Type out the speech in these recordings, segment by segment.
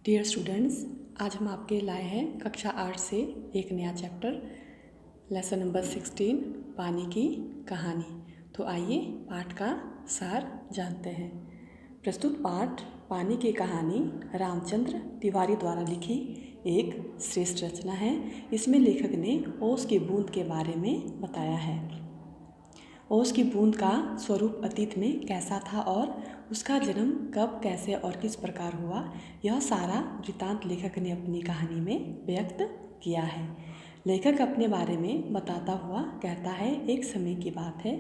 Dear students, आज हम आपके लाए हैं कक्षा 8 से एक नया चैप्टर लेसन नंबर 16 पानी की कहानी। तो आइए पाठ का सार जानते हैं। प्रस्तुत पाठ पानी की कहानी रामचंद्र तिवारी द्वारा लिखी एक श्रेष्ठ रचना है। इसमें लेखक ने ओस की बूंद के बारे में बताया है। ओस की बूंद का स्वरूप अतीत में कैसा था और उसका जन्म कब, कैसे और किस प्रकार हुआ, यह सारा वृतांत लेखक ने अपनी कहानी में व्यक्त किया है। लेखक अपने बारे में बताता हुआ कहता है, एक समय की बात है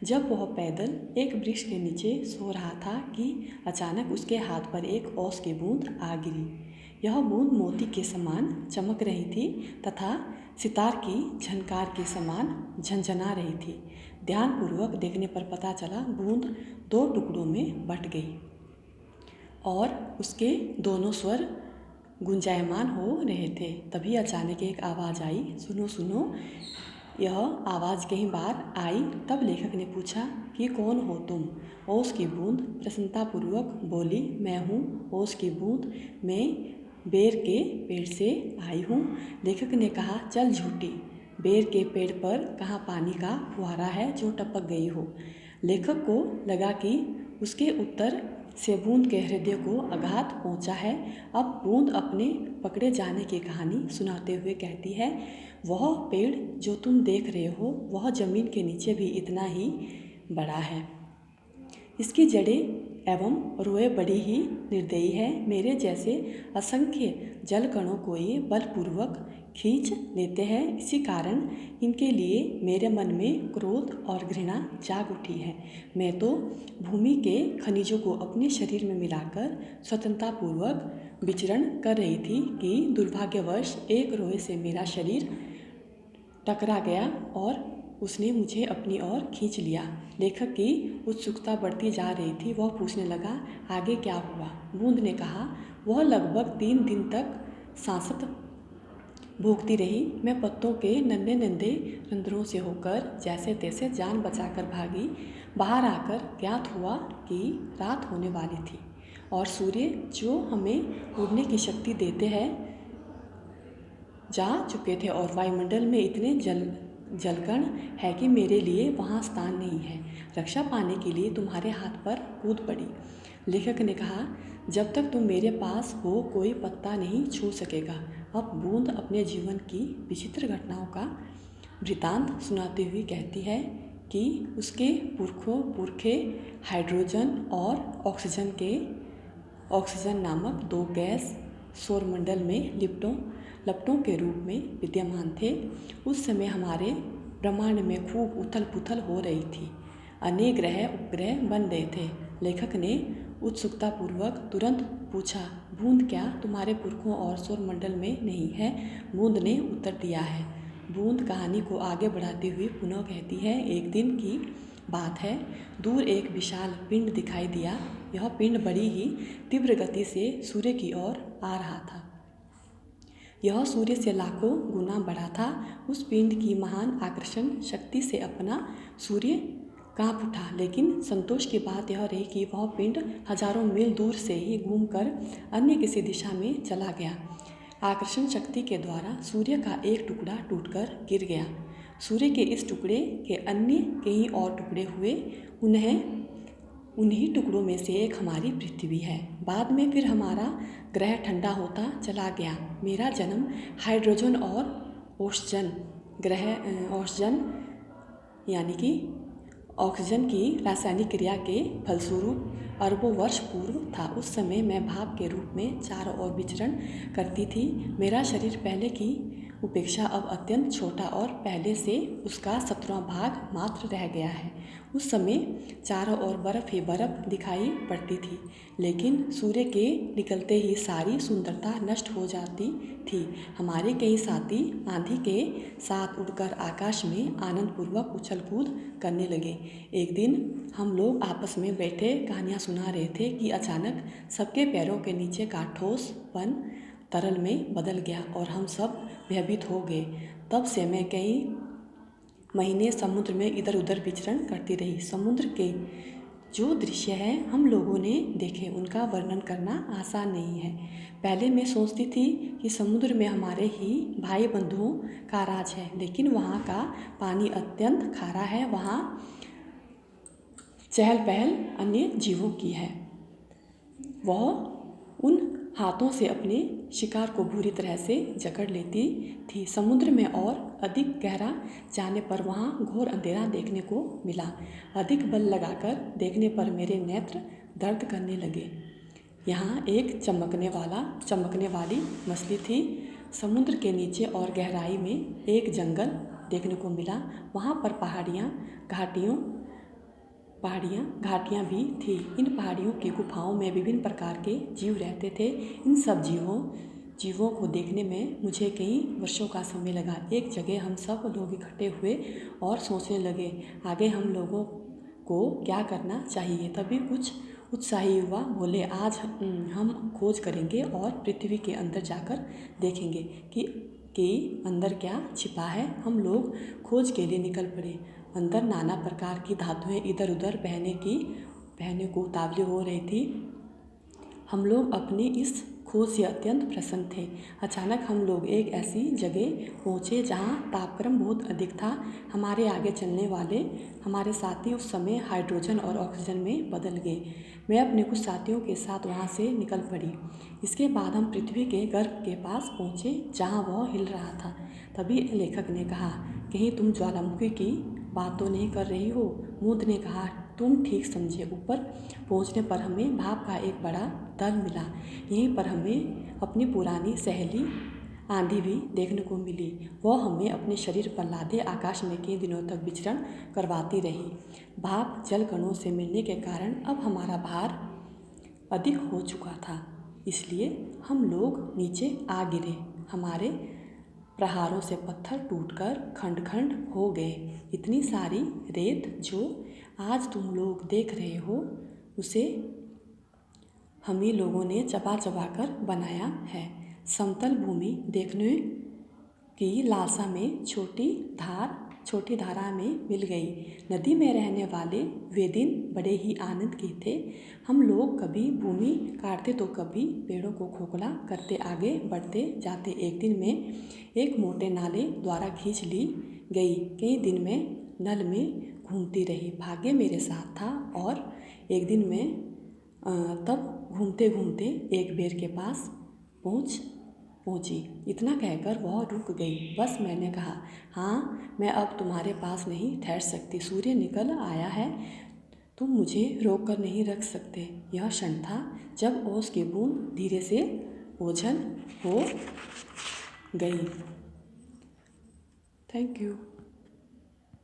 जब वह पैदल एक वृक्ष के नीचे सो रहा था कि अचानक उसके हाथ पर एक ओस की बूंद आ गिरी। यह बूंद मोती के समान चमक रही थी तथा सितार की झनकार के समान झनझना रही थी। ध्यानपूर्वक देखने पर पता चला बूंद 2 टुकड़ों में बट गई और उसके दोनों स्वर गुंजायमान हो रहे थे। तभी अचानक एक आवाज़ आई, सुनो सुनो। यह आवाज़ कई बार आई। तब लेखक ने पूछा कि कौन हो तुम? ओस की बूंद प्रसन्नतापूर्वक बोली, मैं हूँ ओस की बूंद, मैं बेर के पेड़ से आई हूँ। लेखक ने कहा, चल झूठी, बेर के पेड़ पर कहाँ पानी का फुहारा है जो टपक गई हो। लेखक को लगा कि उसके उत्तर से बूंद के हृदय को आघात पहुंचा है। अब बूंद अपने पकड़े जाने की कहानी सुनाते हुए कहती है, वह पेड़ जो तुम देख रहे हो वह ज़मीन के नीचे भी इतना ही बड़ा है। इसकी जड़ें एवं रोएं बड़ी ही निर्दयी है। मेरे जैसे असंख्य जल कणों को ये बलपूर्वक खींच लेते हैं। इसी कारण इनके लिए मेरे मन में क्रोध और घृणा जाग उठी है। मैं तो भूमि के खनिजों को अपने शरीर में मिलाकर स्वतंत्रतापूर्वक विचरण कर रही थी कि दुर्भाग्यवश एक रोए से मेरा शरीर टकरा गया और उसने मुझे अपनी ओर खींच लिया। लेखक की उत्सुकता बढ़ती जा रही थी। वह पूछने लगा, आगे क्या हुआ? बूंद ने कहा, वह लगभग 3 दिन तक सांसत भोगती रही। मैं पत्तों के नन्हे नन्हे रंध्रों से होकर जैसे तैसे जान बचाकर भागी। बाहर आकर ज्ञात हुआ कि रात होने वाली थी और सूर्य जो हमें उड़ने की शक्ति देते हैं जा चुके थे और वायुमंडल में इतने जलकण है कि मेरे लिए वहाँ स्थान नहीं है। रक्षा पाने के लिए तुम्हारे हाथ पर कूद पड़ी। लेखक ने कहा, जब तक तुम मेरे पास हो कोई पत्ता नहीं छू सकेगा। अब बूंद अपने जीवन की विचित्र घटनाओं का वृतांत सुनाते हुए कहती है कि उसके पुरखे हाइड्रोजन और ऑक्सीजन नामक 2 गैस सौरमंडल में लपटों के रूप में विद्यमान थे। उस समय हमारे ब्रह्मांड में खूब उथल पुथल हो रही थी। अनेक ग्रह उपग्रह बन रहे थे। लेखक ने उत्सुकतापूर्वक तुरंत पूछा, बूंद क्या तुम्हारे पुरखों और सौरमंडल में नहीं है? बूंद ने उत्तर दिया है। बूंद कहानी को आगे बढ़ाते हुए पुनः कहती है, एक दिन की बात है, दूर एक विशाल पिंड दिखाई दिया। यह पिंड बड़ी ही तीव्र गति से सूर्य की ओर आ रहा था। यह सूर्य से लाखों गुना बड़ा था। उस पिंड की महान आकर्षण शक्ति से अपना सूर्य कांप उठा। लेकिन संतोष की बात यह रही कि वह पिंड हजारों मील दूर से ही घूमकर अन्य किसी दिशा में चला गया। आकर्षण शक्ति के द्वारा सूर्य का एक टुकड़ा टूटकर गिर गया। सूर्य के इस टुकड़े के अन्य कई और टुकड़े हुए। उन्हीं टुकड़ों में से एक हमारी पृथ्वी है। बाद में फिर हमारा ग्रह ठंडा होता चला गया। मेरा जन्म हाइड्रोजन और ऑक्सीजन यानी कि ऑक्सीजन की रासायनिक क्रिया के फलस्वरूप अरबों वर्ष पूर्व था। उस समय मैं भाप के रूप में चारों ओर विचरण करती थी। मेरा शरीर पहले की उपेक्षा अब अत्यंत छोटा और पहले से उसका 17वां भाग मात्र रह गया है। उस समय चारों ओर बर्फ ही बर्फ दिखाई पड़ती थी, लेकिन सूर्य के निकलते ही सारी सुंदरता नष्ट हो जाती थी। हमारे कई साथी आंधी के साथ उड़कर आकाश में आनंदपूर्वक उछल कूद करने लगे। एक दिन हम लोग आपस में बैठे कहानियाँ सुना रहे थे कि अचानक सबके पैरों के नीचे का ठोसपन तरल में बदल गया और हम सब भयभीत हो गए। तब से मैं कई महीने समुद्र में इधर उधर विचरण करती रही। समुद्र के जो दृश्य है हम लोगों ने देखे उनका वर्णन करना आसान नहीं है। पहले मैं सोचती थी कि समुद्र में हमारे ही भाई बंधुओं का राज है, लेकिन वहाँ का पानी अत्यंत खारा है, वहाँ चहल पहल अन्य जीवों की है। वह उन हाथों से अपने शिकार को बुरी तरह से जकड़ लेती थी। समुद्र में और अधिक गहरा जाने पर वहाँ घोर अंधेरा देखने को मिला। अधिक बल लगाकर देखने पर मेरे नेत्र दर्द करने लगे। यहाँ एक चमकने वाली मछली थी। समुद्र के नीचे और गहराई में एक जंगल देखने को मिला। वहाँ पर घाटियाँ भी थी। इन पहाड़ियों की गुफाओं में विभिन्न प्रकार के जीव रहते थे। इन सब जीवों को देखने में मुझे कई वर्षों का समय लगा। एक जगह हम सब लोग इकट्ठे हुए और सोचने लगे आगे हम लोगों को क्या करना चाहिए। तभी कुछ उत्साही युवा बोले, आज हम खोज करेंगे और पृथ्वी के अंदर जाकर देखेंगे कि अंदर क्या छिपा है। हम लोग खोज के लिए निकल पड़े। अंदर नाना प्रकार की धातुएं इधर उधर बहने को उतावली हो रही थी। हम लोग अपनी इस खोज से अत्यंत प्रसन्न थे। अचानक हम लोग एक ऐसी जगह पहुँचे जहाँ तापक्रम बहुत अधिक था। हमारे आगे चलने वाले हमारे साथी उस समय हाइड्रोजन और ऑक्सीजन में बदल गए। मैं अपने कुछ साथियों के साथ वहाँ से निकल पड़ी। इसके बाद हम पृथ्वी के गर्भ के पास पहुँचे जहाँ वह हिल रहा था। तभी लेखक ने कहा, कहीं तुम ज्वालामुखी की बात तो नहीं कर रही हो। मूर्ध ने कहा, तुम ठीक समझे। ऊपर पहुंचने पर हमें भाप का एक बड़ा दल मिला। यहीं पर हमें अपनी पुरानी सहेली आंधी भी देखने को मिली। वह हमें अपने शरीर पर लादे आकाश में कई दिनों तक विचरण करवाती रही। भाप जल कणों से मिलने के कारण अब हमारा भार अधिक हो चुका था, इसलिए हम लोग नीचे आ गिरे। हमारे प्रहारों से पत्थर टूटकर खंड खंड हो गए। इतनी सारी रेत जो आज तुम लोग देख रहे हो उसे हम ही लोगों ने चबा चबा कर बनाया है। समतल भूमि देखने की लालसा में छोटी धारा में मिल गई। नदी में रहने वाले वे दिन बड़े ही आनंद के थे। हम लोग कभी भूमि काटते तो कभी पेड़ों को खोखला करते आगे बढ़ते जाते। एक दिन में एक मोटे नाले द्वारा खींच ली गई। कई दिन में नल में घूमती रही। भाग्य मेरे साथ था और एक दिन में तब घूमते घूमते एक बेर के पास पहुंची। इतना कहकर वह रुक गई। बस मैंने कहा, हाँ, मैं अब तुम्हारे पास नहीं ठहर सकती। सूर्य निकल आया है, तुम मुझे रोक कर नहीं रख सकते। यह क्षण था जब ओस की बूंद धीरे से ओझल हो गई। Thank you.